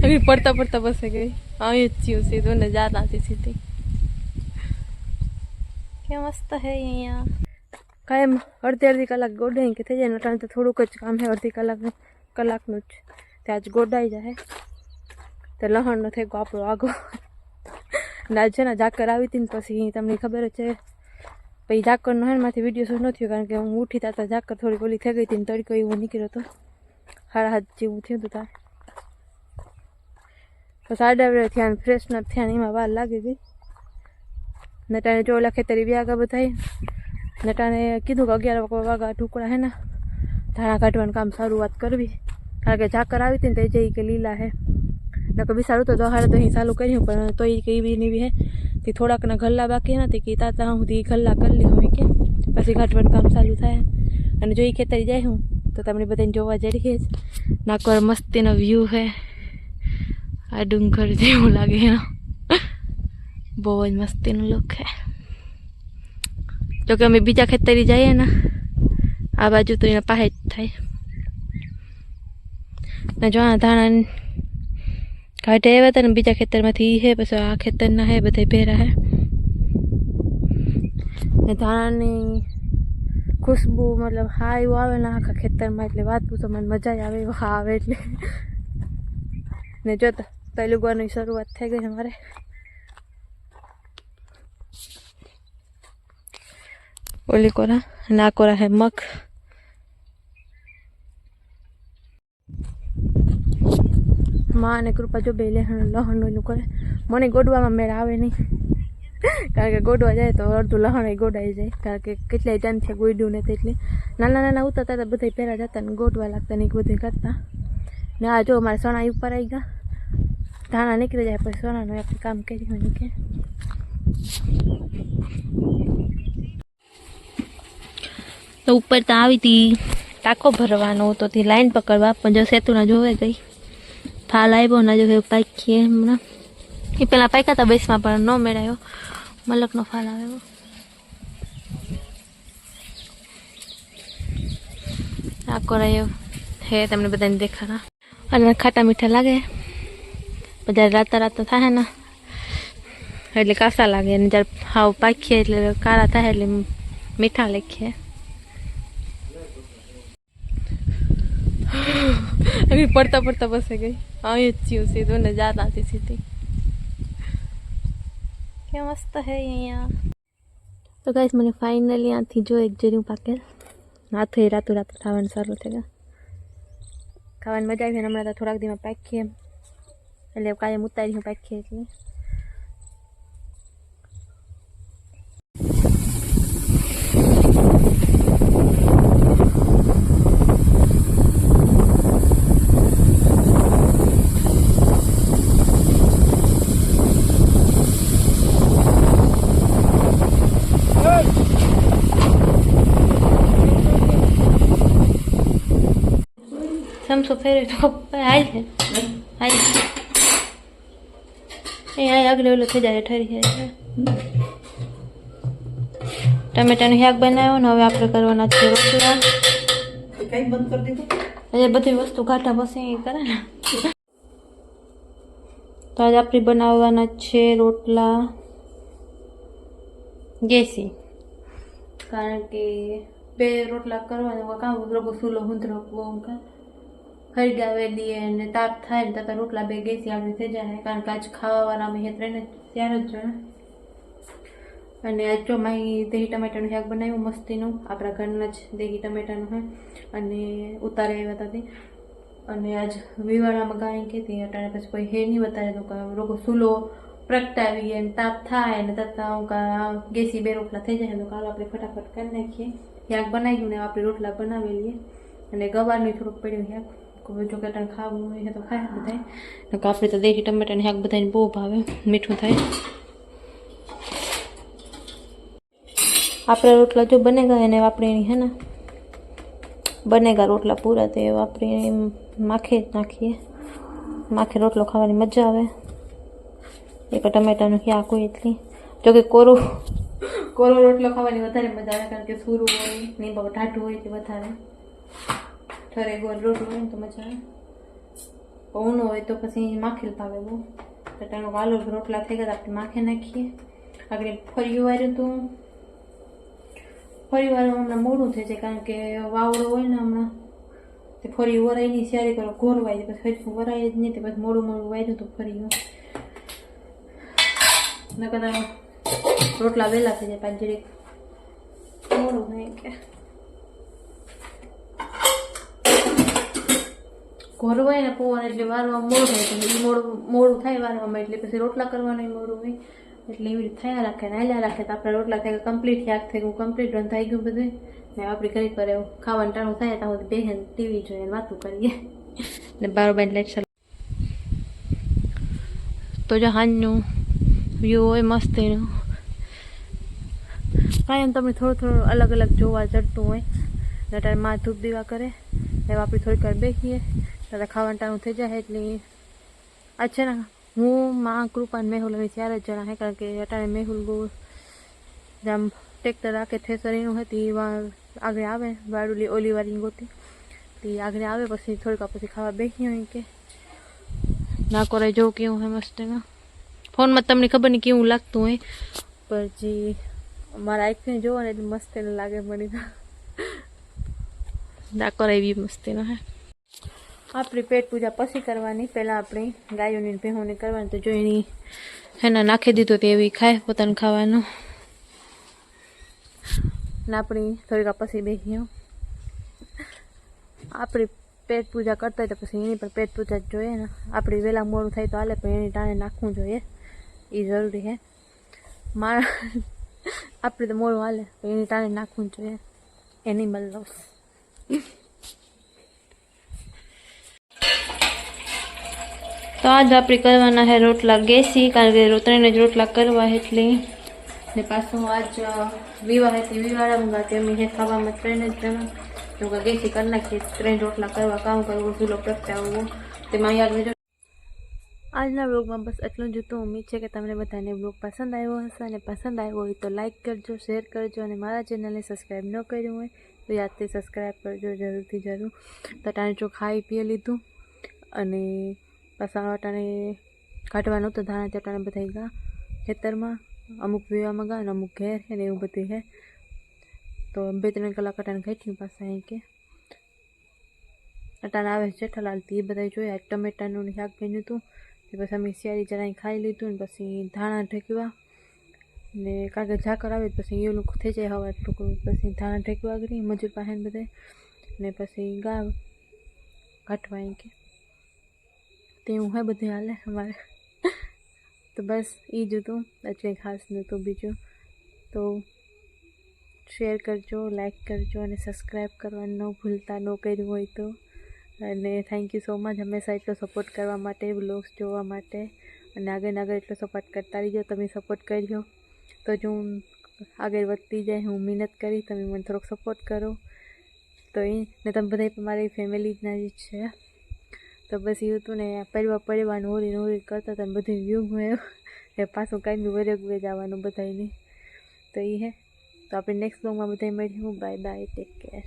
अभी पढ़ता पढ़ता बस गई आई अच्छी सीधो ने जात आती सीधी क्या मस्त है यहाँ कायम अर्धी कलाक गोडाई के थे जाए अटाणे तो थोड़ुंक ज काम है अर्धी कलाकनुं ज ते आज गोडाई जाए तो लहणनो थई गयो आपणो आगो ने आज छे ने झाकर आवी हती ने पछी तमने खबर ज छे पछी झाकरनो है मांथी विडियो शूट न थयो कारण के हूँ उठी ताता झाकर थोड़ी ओली थई गई हती ने तड़को एवो निकळ्यो तो 7:30 जेवुं थयुं हतुं तार तो 8:30 थया ने फ्रेश न थया ने एमां वार लागी गई ने टाणे जो ओला खेतरी व्यागा बधाई नटाने कीधुं कि 11 वागा टुकड़ा है ना धाणा काढवानुं काम शरूआत करवी कारण के झाकर आवी हती ने ते जे के लीला है नकर बिसारूं तो 10:30 चालू कर्युं पण तो ई के एवी नेवी है ते थोड़ाक ना गल्ला बाकी नथी कि ताता हुंदी गल्ला कर ली हुई के पछी काढवानुं काम चालू थाय अने जो ई खेतरी जाय हूँ तो तमने बधाने जोवा जई रही छे नाकर मस्तीनो व्यू है आ डूंगर जेवुं लागे है बहुत मस्तीनो लुक है जो कि अमे बीजा खेतरी जाइए ना आ बाजू तो एना पाहे ज थाय ने जो आ धाणा काढे आव्या हता ने बीजा खेतरमांथी ई है पछी आ खेतरना है बधाय भेरा है ने धाणानी खुशबू मतलब हाँ एवं आवे ने आखा खेतरमां एटले वात पूछो मने मजा आवे एवो आवे एटले ने जो तैलुगुआनी शरूआत थई गई हमारे ओली कोरा ना कोरा है मग माँ ने कृपा जो बेले लहण करे मने गोडवा में मेरा आवे नहीं कारण के गोडवा जाए तो अर्धु लहण गोडाई जाए कारण के केटलाय टाइम थया गोड्यू ने तेटले नाना नाना उतरता तो बधाय पेरा जता ने गोडवा लागता ने बधुं करता ने आ जो मारे सोना ऊपर आई गया धाणा निकली जाए पछी सोनानुं आपणे काम कर्युं निके तो ऊपर तो आई थी टाको भरवानो तो थी लाइन पकड़वा पण जो सेतुना जोवे गई फाल आव्यो ना जो पाखीए हमणा ए पेला पाक्या था बेसमा पण न मेळायो मलकनो फाल आव्यो आ करायो है तमने बधाने देखाड़ा अने खाटा मीठा लागे बधा राता राता थाय ना एटले कासा लागे ने जब हाव पाखीए एटले काळा थाय एटले मीठा लेखे अभी पढ़ता पढ़ता बस गई आई अच्छी सीधो ने जात आती सीधी क्या मस्त है यहाँ तो गाइस मैंने फाइनली यहाँ थी जो एक जरियों पाकेल हाथे रातों रात खावन सारू थे खावन मजा आई हमें थोड़ा दी में पाखी एट कायम उतारी हूँ पाखी एटली समसो फेरे तो हाल है हाल ये अगले ओलो थी जाए ठरी है टमेटा નું શાક બનાવ્યો ને હવે આપણે કરવાના છે રોટલા કઈ બંધ કરી દીધું એ બધી વસ્તુ કાઢા પછી કરે ને તો આજ આપણે બનાવવાના છે રોટલા ગેસી કારણ કે બે રોટલા કરવાના કામ રોગો સુલો હુંદરો બહુ કા હરગાવેલી અને તાપ થાય ને તો રોટલા બે ગેસી આવી થઈ જાય કારણ કે આજ ખાવાવાળા અમે હેતરેને ત્યારે જ જણા અને આજ જો મારી દહીં ટમેટાનું શાક બનાવ્યું મસ્તીનું આપણા ઘરના જ દહીં ટમેટાનું હોય અને ઉતારે આવ્યા હતા અને આજ વિવાળામાં ગાય કહેતી અટાણે પછી કોઈ હે નહીં વધારે તો રોગો સુલો પ્રગટાવી અને તાપ થાય ને તતા ગેસી બે રોટલા થઈ જાય તો કાલ આપણે ફટાફટ કરી નાખીએ શાક બનાવ્યું ને આપણે રોટલા બનાવી લઈએ અને ગવારનું થોડુંક પડ્યું શાક જો કે ખાવું હોય તો ખાય બધાય આપણે તો દહીં ટમેટાનું શાક બધાને બહુ ભાવે મીઠું થાય આપણે રોટલા जो बनेगा એને વાપરીને है ना बनेगा रोटला पूरा तो वापरीने माखे नाखीए माखे रोटलो खावानी मजा आवे एक टमेटाનું શાક હોય એટલી જો કે કોરો રોટલો ખાવાની વધારે મજા આવે કારણ કે સૂરું હોય ને બહુ ટાઢું હોય તે વધારે ઠરે ગોળ રોટલો હોય તો મજા આવે ઊનો હોય તો પછી માખેલ ભાવે બહુ. તો તેનો વાલો રોટલા થઈ ગયા આપણે માખે નાખીએ. આગળ ફરિયું વાર્યું હતું. ફરી વાર હમણાં મોડું થઈ જાય કારણ કે વાવડો હોય ને હમણાં તે ફરી વરાયની શિયારી કરો ઘોરવાય પછી હજુ વરાય જ નહીં. તે પછી મોડું વાર્યું હતું ફરીયું. નકર રોટલા વહેલા થઈ જાય પાંચ જરીક મોડું થાય કે ઘોરવાય ને પૌવા એટલે વારવા મોડું થાય. મોડું થાય વારવામાં એટલે પછી રોટલા કરવાનું મોડું હોય એટલે એવી રીતે થયા રાખે ને હાલ્યા રાખે. તો આપણે રોટલા થઈ ગયા કમ્પ્લીટ શાક થઈ ગયું કમ્પ્લીટ રન થઈ ગયું બધું ને આપણી ઘડી પર ખાવાનું ટાણું થાય ત્યાં સુધી બેસીને ટીવી જોઈએ વાતું કરીએ ને બારોબાર લેક્ચર. તો જો હાંજનું વ્યૂ હોય મસ્ત એનું કાંઈ તમને થોડું અલગ અલગ જોવા જડતું હોય. ને ત્યારે માં ધૂપ દીવા કરે ને આપણે થોડીક વાર બેસીએ ત્યારે ખાવાનું ટાણું થઈ જાય. એટલે આ છે ને હું માં કૃપા અને મેહુલ અમે 4 જ જણા હે કારણ કે અટાણે મેહુલ બહુ આમ ટ્રેક્ટર રાખે થેસર એનું હતી આગળ આવે વાડુલી ઓલી વાળી ગોતી તે આગળ આવે પછી થોડીક પછી ખાવા બેસી હોય કે ના કરે જોઉં કેવું હે મસ્ત એમાં ફોનમાં તમને ખબર નહીં કેવું લાગતું હોય પછી મારા આંખને જોવો ને એટલે મસ્ત એને લાગે મળી ના કરે એવી મસ્ત એનો હે. આપણી પેટ પૂજા પછી કરવાની પહેલાં આપણે ગાયોની ભેહોની કરવાની. તો જો એની એના નાખી દીધું તો એવી ખાય પોતાનું ખાવાનું ને આપણી થોડીક પછી બેસીએ. આપણી પેટ પૂજા કરતા હોય તો પછી એની પણ પેટ પૂજા જ જોઈએ ને. આપણી વહેલા મોડું થાય તો હાલે પણ એની ટાણે નાખવું જોઈએ એ જરૂરી છે. મારા આપણે તો મોડું હાલે પણ એની ટાણે નાખવું જોઈએ. Animal loss. તો આજ આપણે કરવાના છે રોટલા ગેસી કારણ કે 3 જ રોટલા કરવા એટલે ને પાછું આજ વિવાહ હતી વિવાળા તેમી છે ખાવામાં 3 જ જણા તો ગેસી કરી નાખીએ. 3 રોટલા કરવા કામ કરવું ચૂલો પ્રગટાવવો તેમાં યાદ રહેજો. આજના બ્લોગમાં બસ એટલું જ હતું. ઉમ્મીદ છે કે તમને બધાને બ્લોગ પસંદ આવ્યો હશે અને પસંદ આવ્યો હોય તો લાઇક કરજો શેર કરજો અને મારા ચેનલને સબસ્ક્રાઈબ ન કર્યું હોય તો યાદથી સબસ્ક્રાઈબ કરજો જરૂરથી જરૂર. તો ટાણે જો ખાઈ પી લીધું અને પાછા અટાણે કાઢવાનું તો ધાણા ચટાણે બધા ગયા ખેતરમાં અમુક વિવામાં ગયા અને અમુક ઘેર છે ને એવું બધું છે. તો 2-3 કલાક અટાણે ઘટ્યું પાછા અહીં કે અટાણે આવે જેઠાલાલ એ બધા જોયા. ટમેટાનું શાક બન્યું હતું તે પછી અમે શિયાળી ચણાઈ ખાઈ લીધું ને પછી ધાણા ઢેકવા ને કારણ કે ઝાકર આવે પછી એ લોકો થઈ જાય હવા એટલું પછી ધાણા ઢેકવા ગઈ મજૂર પાસે બધા ને પછી ગા કાઢવા અહીં કે તેવું હોય બધું હાલે અમારે. તો બસ એ જ હતું કંઈ ખાસ નહોતું બીજું. તો શેર કરજો લાઈક કરજો અને સબસ્ક્રાઈબ કરવાનું ન ભૂલતા ન કર્યું હોય તો. અને થેન્ક યુ સો મચ હંમેશા એટલો સપોર્ટ કરવા માટે બ્લોગ્સ જોવા માટે અને આગળ એટલો સપોર્ટ કરતા રહીજો. તમે સપોર્ટ કરજો તો જ હું આગળ વધતી જાય. હું મહેનત કરી તમે મને થોડોક સપોર્ટ કરો તો એ ને તમે બધા મારી ફેમિલીના જ છે. તો બસ એવું હતું ને પરિવાર નોરી કરતા હતા બધું વ્યૂ હોય એ પાછું કાંઈ બી વરગ જવાનું બધાને તો એ હે. તો આપણે નેક્સ્ટ બ્લોગમાં બધા મળીશું. Bye bye take care.